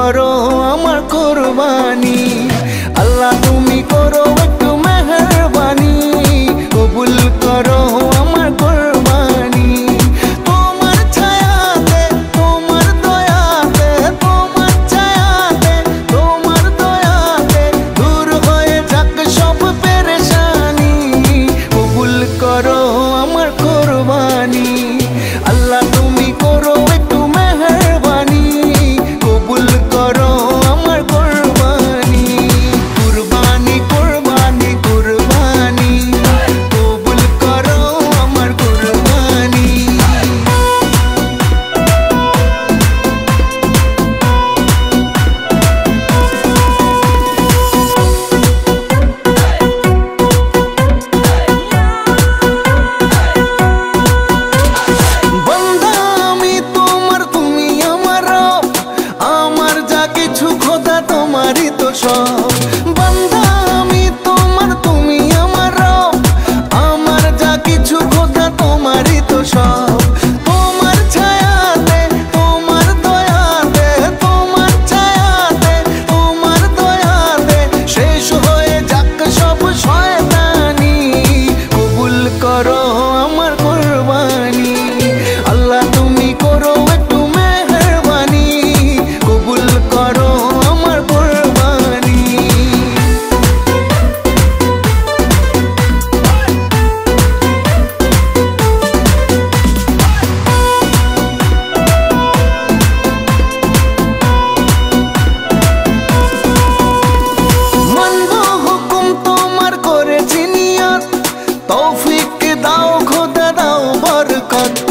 করো আমার কুরবানি। আল্লাহ তুমি করো একটু মেহেরবানি, কবুল করো আমার কুরবানি। তোমার ছায়াতে তোমার দয়াতে, তোমার ছায়াতে তোমার দয়াতে দূর হয়ে যাক সব পেরেশানি, কবুল করো আমার কুরবানি। আল্লাহ তুমি করো একটু মেহেরবানি, কবুল করো আমার কুরবানি। কুরবানি কুরবানি কুরবানি, কবুল করো আমার কুরবানি। বন্দা আমি তোমার, তুমি আমার রব, আমার যা কিছু খোদা তোমারই তো সব। বন্দা আমি তোমার, তুমি আমার রব, আমার যা কিছু খোদা তোমারই তো সব। তোমার ছায়াতে তোমার দয়াতে, তোমার ছায়াতে তোমার দয়াতে শেষ হয়ে যাক সব শয়তানি, কবুল করো আমার কুরবানি। আল্লাহ তুমি করো একটু মেহেরবানি, কবুল করো আমার কুরবানি। মানবো হুকুম তোমার করেছি নিয়ত, তৌফিক দাও খোদা দাও বরকত।